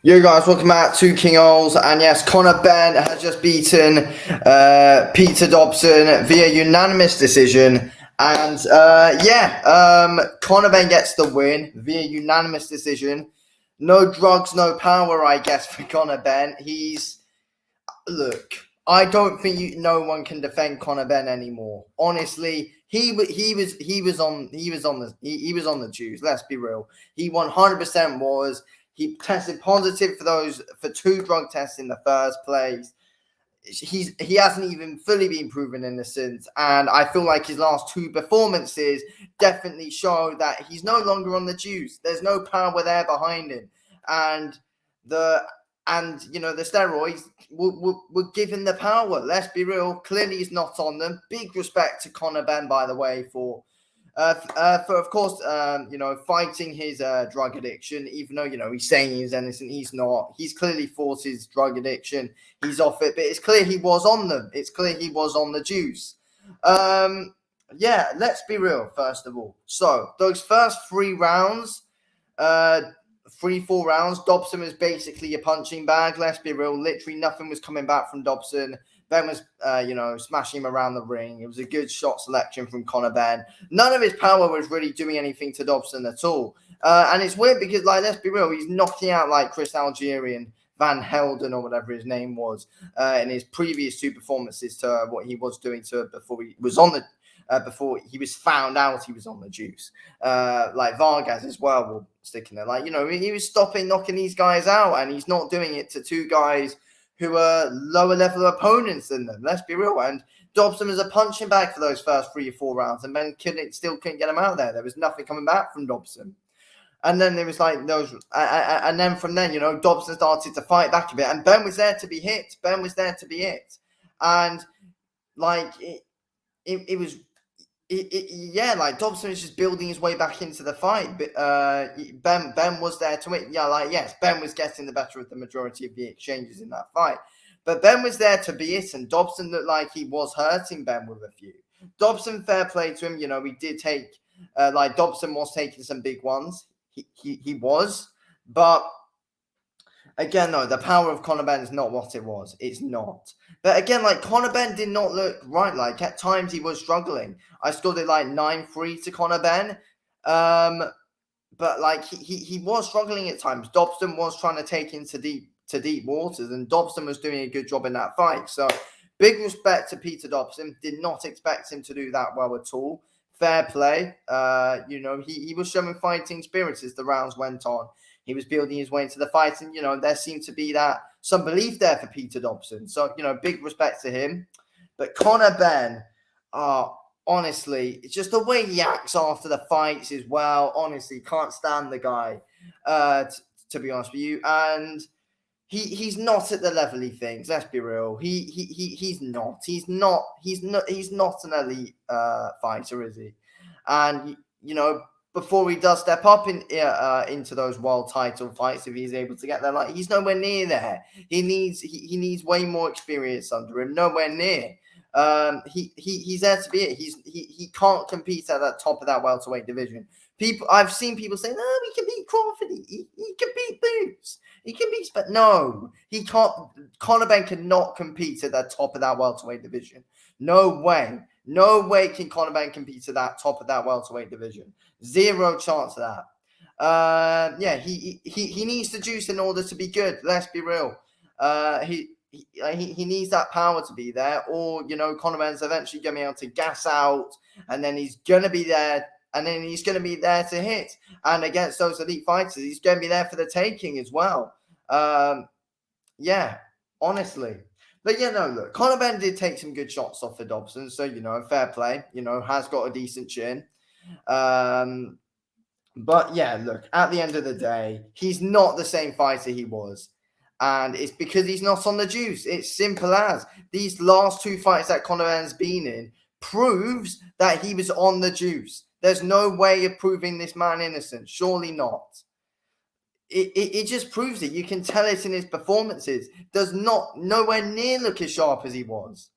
Yo guys, welcome back to King Ols, and yes, Conor Benn has just beaten Peter Dobson via unanimous decision, and Conor Benn gets the win via unanimous decision. No drugs, no power, I guess, for Conor Benn. I don't think no one can defend Conor Benn anymore. Honestly, he was on the juice. Let's be real. He 100% was. He tested positive for 2 drug tests in the first place. He hasn't even fully been proven innocent, and I feel like his last 2 performances definitely show that he's no longer on the juice. There's no power there behind him, and the steroids were given the power. Let's be real. Clearly, he's not on them. Big respect to Conor Benn, by the way, for of course, fighting his drug addiction, even though, he's saying he's innocent, he's not. He's clearly fought his drug addiction. He's off it, but it's clear he was on them. It's clear he was on the juice. Let's be real, first of all. So, those first 3 rounds, 3-4 rounds, Dobson was basically a punching bag. Let's be real. Literally nothing was coming back from Dobson. Benn was, smashing him around the ring. It was a good shot selection from Conor Benn. None of his power was really doing anything to Dobson at all. And it's weird because, let's be real, he's knocking out, Chris Algerian, Van Helden, or whatever his name was, in his previous 2 performances to what he was doing before he was on the before he was found out he was on the juice. Vargas as well will stick in there. He was knocking these guys out, and he's not doing it to 2 guys who are lower level opponents than them. Let's be real. And Dobson was a punching bag for those first 3 or 4 rounds, and Benn still couldn't get him out there. There was nothing coming back from Dobson. And then there was and then from then, Dobson started to fight back a bit, and Benn was there to be hit. And Dobson was just building his way back into the fight. But Ben was there to win. Ben was getting the better of the majority of the exchanges in that fight. But Ben was there to be it, and Dobson looked like he was hurting Ben with a few. Dobson, fair play to him. We did take, Dobson was taking some big ones. He was. But again, though, the power of Conor Benn is not what it was. It's not. But again, Conor Benn did not look right. At times he was struggling. I scored it 9-3 to Conor Benn. But he was struggling at times. Dobson was trying to take him to deep waters, and Dobson was doing a good job in that fight. So big respect to Peter Dobson. Did not expect him to do that well at all. Fair play. He was showing fighting spirits as the rounds went on. He was building his way into the fight, and, there seemed to be some belief there for Peter Dobson. So, big respect to him. But Conor Benn, honestly, it's just the way he acts after the fights as well. Honestly, can't stand the guy, to be honest with you. And he's not at the level he thinks. Let's be real. He's not. He's not an elite fighter, is he? And, before he does step up into those world title fights, if he's able to get there, he's nowhere near there. He needs way more experience under him. Nowhere near. He's there to be it. He can't compete at the top of that welterweight division. I've seen people say, no, he can beat Crawford. He can beat Boots. He can beat, but no, he can't. Conor Benn cannot compete at the top of that welterweight division. No way. No way can Conor Benn compete at that top of that welterweight division. Zero chance of that. He needs the juice in order to be good. Let's be real. He needs that power to be there, or Conor Benn's eventually going to be able to gas out, and then he's going to be there, and then he's going to be there to hit. And against those elite fighters, he's going to be there for the taking as well. Honestly. But look, Conor Benn did take some good shots off for Dobson, so fair play. Has got a decent chin. But look, at the end of the day, he's not the same fighter he was. And it's because he's not on the juice. It's simple as. These last 2 fights that Conor Benn's been in proves that he was on the juice. There's no way of proving this man innocent. Surely not. It just proves it. You can tell it in his performances. Does not nowhere near look as sharp as he was.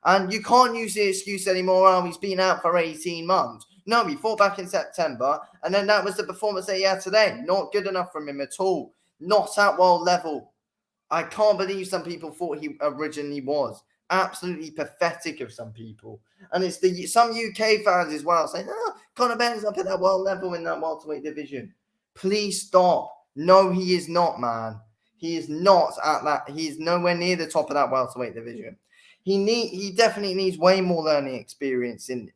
And you can't use the excuse anymore, he's been out for 18 months. No, he fought back in September, and then that was the performance that he had today. Not good enough from him at all. Not at world level. I can't believe some people thought he originally was. Absolutely pathetic of some people. And it's some UK fans as well saying, oh, Conor Benn's up at that world level in that welterweight division. Please stop. No, he is not, man. He is not at that. He's nowhere near the top of that welterweight division. He definitely needs way more learning experience in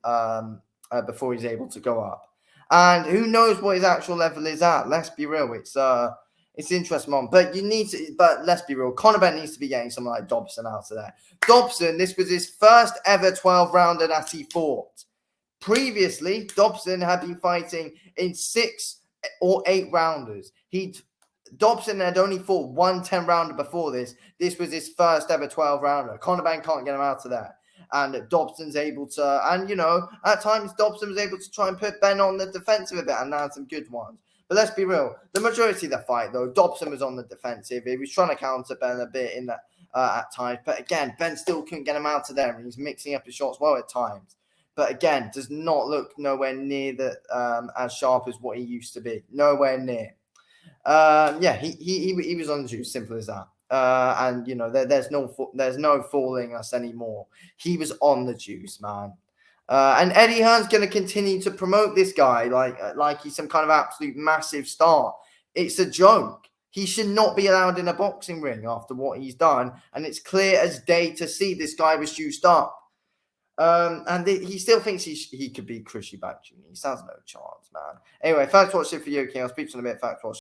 before he's able to go up. And who knows what his actual level is at? Let's be real. It's interesting, Mom. But let's be real. Conor Benn needs to be getting someone like Dobson out of there. Dobson, this was his first ever 12-rounder that he fought. Previously, Dobson had been fighting in 6 or 8 rounders. Dobson had only fought one 10-rounder before this. This was his first ever 12-rounder. Conor Benn can't get him out of there. And Dobson's able to, and at times Dobson was able to try and put Ben on the defensive a bit and land some good ones. But let's be real. The majority of the fight, though, Dobson was on the defensive. He was trying to counter Ben a bit in that at times. But again, Ben still couldn't get him out of there, and he's mixing up his shots well at times. But again, does not look nowhere near as sharp as what he used to be. Nowhere near. He was on the juice. Simple as that. And there's no fooling us anymore. He was on the juice, man. And Eddie Hearn's going to continue to promote this guy like he's some kind of absolute massive star. It's a joke. He should not be allowed in a boxing ring after what he's done. And it's clear as day to see this guy was juiced up. And he still thinks he could be Cruchy back Jr. He stands no chance, man. Anyway, thanks for watching the video, King. I'll speak to you in a bit. Thanks for watching.